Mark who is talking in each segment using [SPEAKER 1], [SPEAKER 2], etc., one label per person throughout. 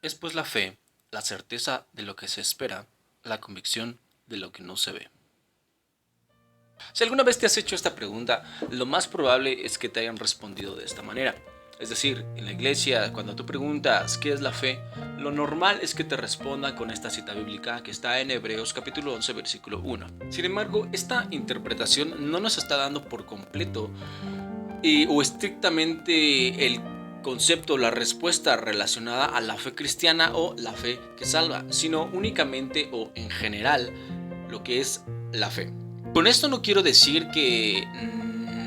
[SPEAKER 1] Es pues la fe, la certeza de lo que se espera, la convicción de lo que no se ve. Si alguna vez te has hecho esta pregunta, lo más probable es que te hayan respondido de esta manera. Es decir, en la iglesia, cuando tú preguntas ¿qué es la fe?, lo normal es que te respondan con esta cita bíblica que está en Hebreos capítulo 11, versículo 1. Sin embargo, esta interpretación no nos está dando por completo o estrictamente el concepto, la respuesta relacionada a la fe cristiana o la fe que salva, sino únicamente o en general lo que es la fe. Con esto no quiero decir que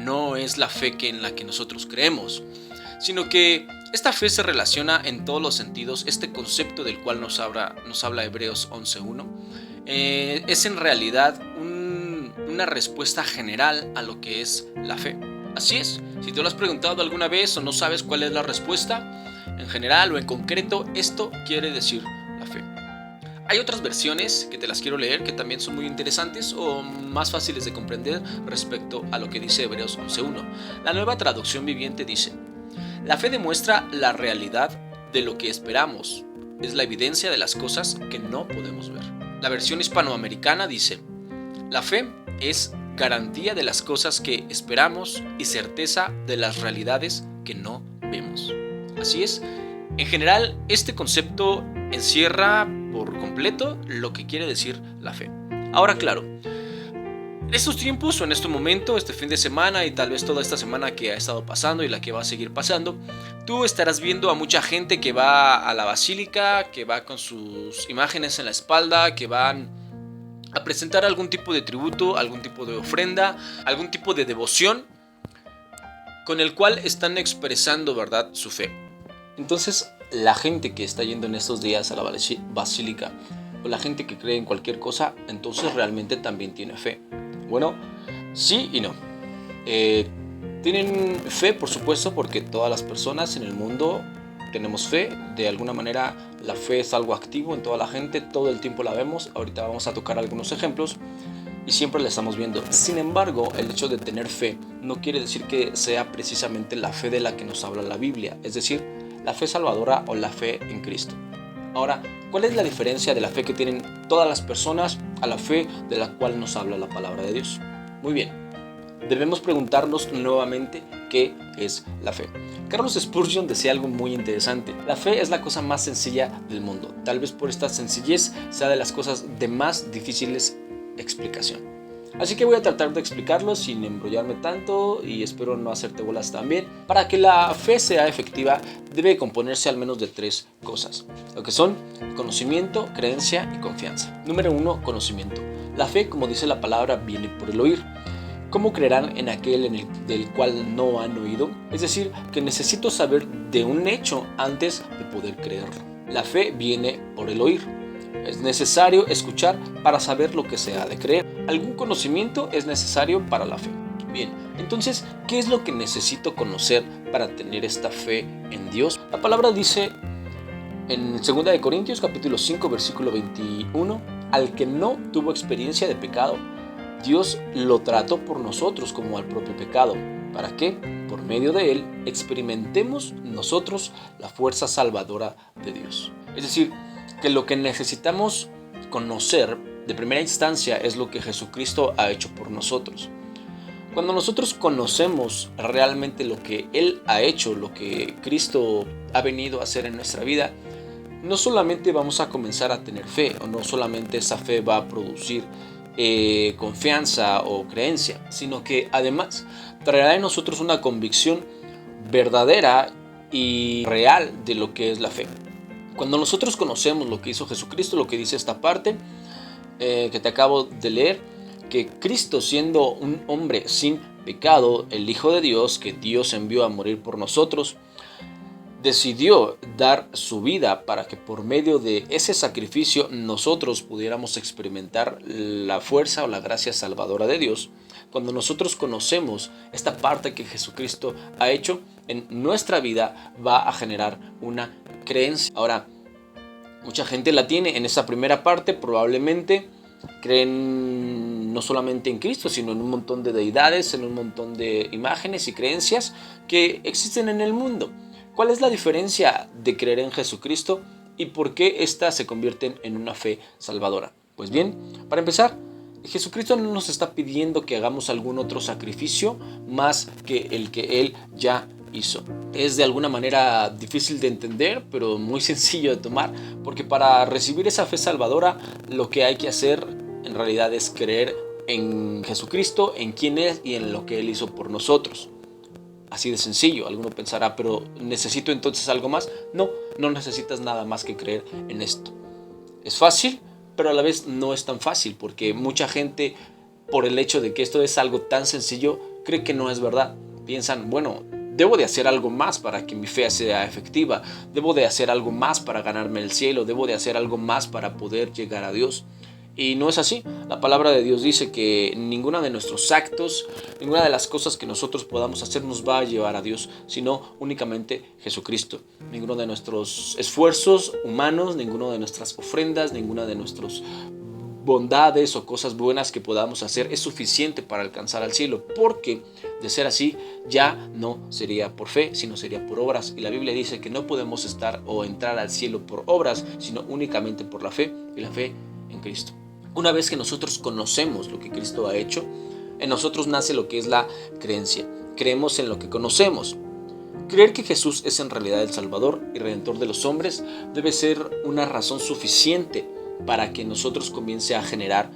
[SPEAKER 1] no es la fe en la que nosotros creemos, sino que esta fe se relaciona en todos los sentidos. Este concepto del cual nos habla Hebreos 11.1 es en realidad una respuesta general a lo que es la fe. Así es, si te lo has preguntado alguna vez o no sabes cuál es la respuesta, en general o en concreto, esto quiere decir la fe. Hay otras versiones que te las quiero leer que también son muy interesantes o más fáciles de comprender respecto a lo que dice Hebreos 11.1. La Nueva Traducción Viviente dice: la fe demuestra la realidad de lo que esperamos, es la evidencia de las cosas que no podemos ver. La versión hispanoamericana dice: la fe es garantía de las cosas que esperamos y certeza de las realidades que no vemos. Así es, en general este concepto encierra por completo lo que quiere decir la fe. Ahora, claro, en estos tiempos o en este momento, este fin de semana y tal vez toda esta semana que ha estado pasando y la que va a seguir pasando, tú estarás viendo a mucha gente que va a la basílica, que va con sus imágenes en la espalda, que van a presentar algún tipo de tributo, algún tipo de ofrenda, algún tipo de devoción con el cual están expresando, ¿verdad?, su fe. Entonces, la gente que está yendo en estos días a la basílica o la gente que cree en cualquier cosa, entonces realmente también tiene fe. Bueno, sí y no. Tienen fe, por supuesto, porque todas las personas en el mundo tenemos fe. De alguna manera la fe es algo activo en toda la gente, todo el tiempo la vemos. Ahorita vamos a tocar algunos ejemplos y siempre la estamos viendo. Sin embargo, el hecho de tener fe no quiere decir que sea precisamente la fe de la que nos habla la Biblia, es decir, la fe salvadora o la fe en Cristo. Ahora, ¿cuál es la diferencia de la fe que tienen todas las personas a la fe de la cual nos habla la palabra de Dios? Muy bien, debemos preguntarnos nuevamente qué es la fe. Carlos Spurgeon decía algo muy interesante: la fe es la cosa más sencilla del mundo. Tal vez por esta sencillez sea de las cosas de más difíciles explicación. Así que voy a tratar de explicarlo sin embrollarme tanto y espero no hacerte bolas también. Para que la fe sea efectiva debe componerse al menos de tres cosas, lo que son conocimiento, creencia y confianza. Número 1, conocimiento. La fe, como dice la palabra, viene por el oír. ¿Cómo creerán en aquel del cual no han oído? Es decir, que necesito saber de un hecho antes de poder creerlo. La fe viene por el oír. Es necesario escuchar para saber lo que se ha de creer. Algún conocimiento es necesario para la fe. Bien, entonces, ¿qué es lo que necesito conocer para tener esta fe en Dios? La palabra dice en 2 de Corintios capítulo 5 versículo 21: al que no tuvo experiencia de pecado, Dios lo trató por nosotros como al propio pecado, para que, por medio de él, experimentemos nosotros la fuerza salvadora de Dios. Es decir, que lo que necesitamos conocer de primera instancia es lo que Jesucristo ha hecho por nosotros. Cuando nosotros conocemos realmente lo que Él ha hecho, lo que Cristo ha venido a hacer en nuestra vida, no solamente vamos a comenzar a tener fe, o no solamente esa fe va a producir confianza o creencia, sino que además traerá en nosotros una convicción verdadera y real de lo que es la fe. Cuando nosotros conocemos lo que hizo Jesucristo, lo que dice esta parte que te acabo de leer, que Cristo, siendo un hombre sin pecado, el Hijo de Dios, que Dios envió a morir por nosotros, decidió dar su vida para que por medio de ese sacrificio nosotros pudiéramos experimentar la fuerza o la gracia salvadora de Dios. Cuando nosotros conocemos esta parte que Jesucristo ha hecho en nuestra vida, va a generar una creencia. Ahora, mucha gente la tiene en esa primera parte, probablemente creen no solamente en Cristo, sino en un montón de deidades, en un montón de imágenes y creencias que existen en el mundo. ¿Cuál es la diferencia de creer en Jesucristo y por qué éstas se convierten en una fe salvadora. Pues bien, para empezar, Jesucristo no nos está pidiendo que hagamos algún otro sacrificio más que el que Él ya hizo. Es de alguna manera difícil de entender, pero muy sencillo de tomar, porque para recibir esa fe salvadora lo que hay que hacer en realidad es creer en Jesucristo, en quién es y en lo que Él hizo por nosotros. Así de sencillo. Alguno pensará, pero ¿necesito entonces algo más? No, no necesitas nada más que creer en esto. Es fácil, pero a la vez no es tan fácil, porque mucha gente, por el hecho de que esto es algo tan sencillo, cree que no es verdad. Piensan, bueno, debo de hacer algo más para que mi fe sea efectiva, debo de hacer algo más para ganarme el cielo, debo de hacer algo más para poder llegar a Dios. Y no es así. La palabra de Dios dice que ninguna de nuestros actos, ninguna de las cosas que nosotros podamos hacer nos va a llevar a Dios, sino únicamente Jesucristo. Ninguno de nuestros esfuerzos humanos, ninguno de nuestras ofrendas, ninguna de nuestras bondades o cosas buenas que podamos hacer es suficiente para alcanzar al cielo, porque de ser así ya no sería por fe, sino sería por obras. Y la Biblia dice que no podemos estar o entrar al cielo por obras, sino únicamente por la fe, y la fe en Cristo. Una vez que nosotros conocemos lo que Cristo ha hecho, en nosotros nace lo que es la creencia. Creemos en lo que conocemos. Creer que Jesús es en realidad el Salvador y Redentor de los hombres debe ser una razón suficiente para que nosotros comience a generar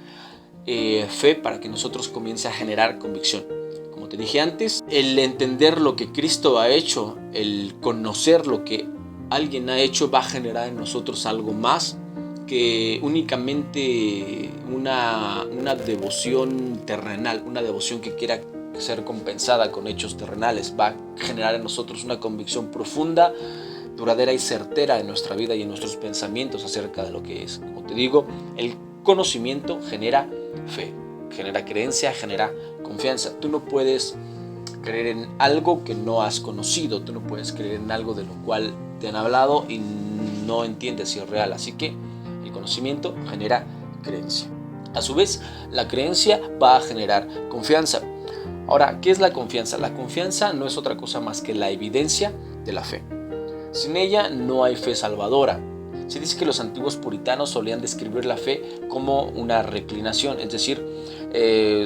[SPEAKER 1] fe, para que nosotros comience a generar convicción. Como te dije antes, el entender lo que Cristo ha hecho, el conocer lo que alguien ha hecho, va a generar en nosotros algo más que únicamente una devoción terrenal, una devoción que quiera ser compensada con hechos terrenales. Va a generar en nosotros una convicción profunda, duradera y certera en nuestra vida y en nuestros pensamientos acerca de lo que es. Como te digo, el conocimiento genera fe, genera creencia, genera confianza. Tú no puedes creer en algo que no has conocido, tú no puedes creer en algo de lo cual te han hablado y no entiendes si es real. Así que el conocimiento genera creencia. A su vez, la creencia va a generar confianza. Ahora, ¿qué es la confianza? La confianza no es otra cosa más que la evidencia de la fe. Sin ella no hay fe salvadora. Se dice que los antiguos puritanos solían describir la fe como una reclinación, es decir,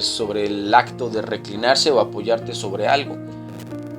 [SPEAKER 1] sobre el acto de reclinarse o apoyarte sobre algo.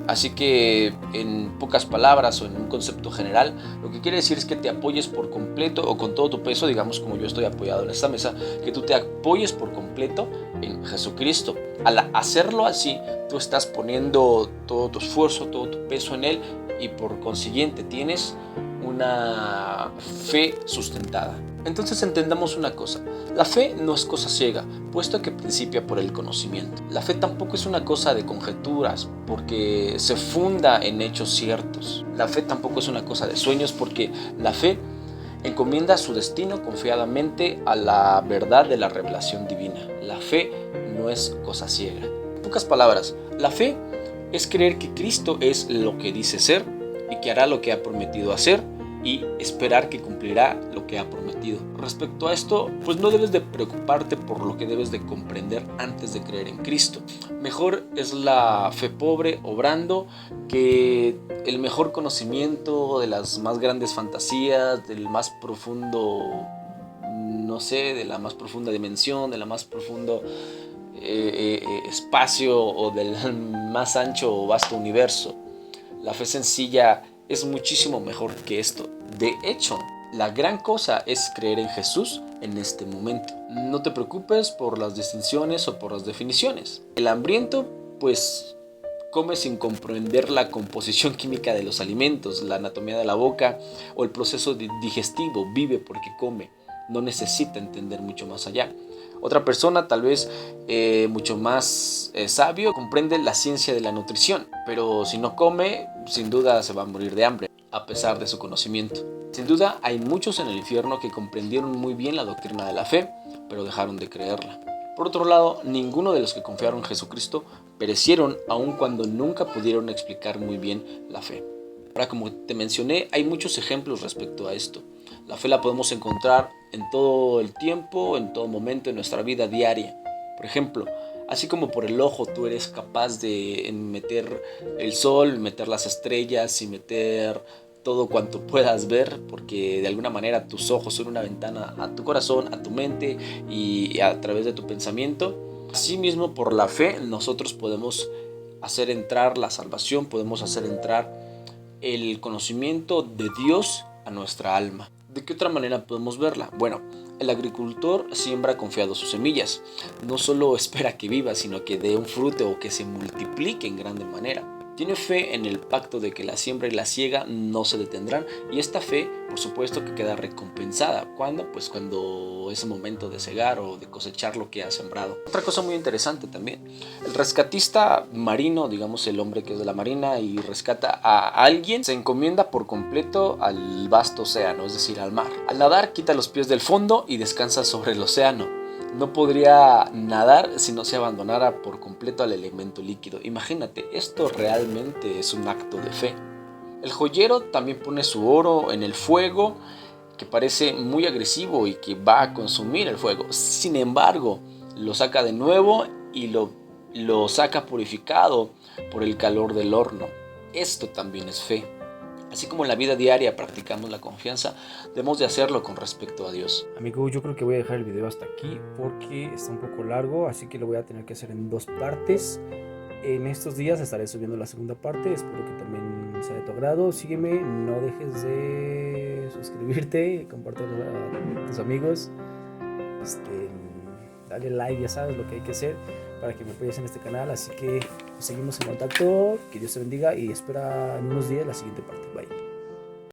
[SPEAKER 1] Así que en pocas palabras o en un concepto general, lo que quiere decir es que te apoyes por completo o con todo tu peso, digamos como yo estoy apoyado en esta mesa, que tú te apoyes por completo en Jesucristo. Al hacerlo así, tú estás poniendo todo tu esfuerzo, todo tu peso en Él y por consiguiente tienes una fe sustentada. Entonces entendamos una cosa, la fe no es cosa ciega, puesto que principia por el conocimiento. La fe tampoco es una cosa de conjeturas, porque se funda en hechos ciertos. La fe tampoco es una cosa de sueños, porque la fe encomienda su destino confiadamente a la verdad de la revelación divina. La fe no es cosa ciega. En pocas palabras, la fe es creer que Cristo es lo que dice ser y que hará lo que ha prometido hacer, y esperar que cumplirá lo que ha prometido. Respecto a esto, pues no debes de preocuparte por lo que debes de comprender antes de creer en Cristo. Mejor es la fe pobre obrando que el mejor conocimiento de las más grandes fantasías, del más profundo, no sé, de la más profunda dimensión, de la más profundo espacio o del más ancho o vasto universo. La fe sencilla es muchísimo mejor que esto. De hecho, la gran cosa es creer en Jesús en este momento. No te preocupes por las distinciones o por las definiciones. El hambriento, pues, come sin comprender la composición química de los alimentos, la anatomía de la boca o el proceso digestivo. Vive porque come. No necesita entender mucho más allá. Otra persona, tal vez mucho más sabio, comprende la ciencia de la nutrición, pero si no come, sin duda se va a morir de hambre, a pesar de su conocimiento. Sin duda, hay muchos en el infierno que comprendieron muy bien la doctrina de la fe, pero dejaron de creerla. Por otro lado, ninguno de los que confiaron en Jesucristo perecieron, aun cuando nunca pudieron explicar muy bien la fe. Ahora, como te mencioné, hay muchos ejemplos respecto a esto. La fe la podemos encontrar en todo el tiempo, en todo momento, en nuestra vida diaria. Por ejemplo, así como por el ojo tú eres capaz de meter el sol, meter las estrellas y meter todo cuanto puedas ver, porque de alguna manera tus ojos son una ventana a tu corazón, a tu mente y a través de tu pensamiento. Asimismo, por la fe nosotros podemos hacer entrar la salvación, podemos hacer entrar el conocimiento de Dios a nuestra alma. ¿De qué otra manera podemos verla? Bueno, el agricultor siembra confiado sus semillas. No solo espera que viva, sino que dé un fruto o que se multiplique en grande manera. Tiene fe en el pacto de que la siembra y la siega no se detendrán, y esta fe, por supuesto, que queda recompensada. ¿Cuándo? Pues cuando es el momento de cegar o de cosechar lo que ha sembrado. Otra cosa muy interesante también, el rescatista marino, digamos el hombre que es de la marina y rescata a alguien, se encomienda por completo al vasto océano, es decir, al mar. Al nadar quita los pies del fondo y descansa sobre el océano. No podría nadar si no se abandonara por completo al elemento líquido. Imagínate, esto realmente es un acto de fe. El joyero también pone su oro en el fuego, que parece muy agresivo y que va a consumir el fuego. Sin embargo, lo saca de nuevo y lo saca purificado por el calor del horno. Esto también es fe. Así como en la vida diaria practicamos la confianza, debemos de hacerlo con respecto a Dios.
[SPEAKER 2] Amigo, yo creo que voy a dejar el video hasta aquí porque está un poco largo, así que lo voy a tener que hacer en 2 partes. En estos días estaré subiendo la segunda parte, espero que también sea de tu agrado. Sígueme, no dejes de suscribirte, compártelo a tus amigos. Dale like, ya sabes lo que hay que hacer para que me apoyes en este canal. Así que seguimos en contacto, que Dios te bendiga y espera en unos días la siguiente parte. Bye.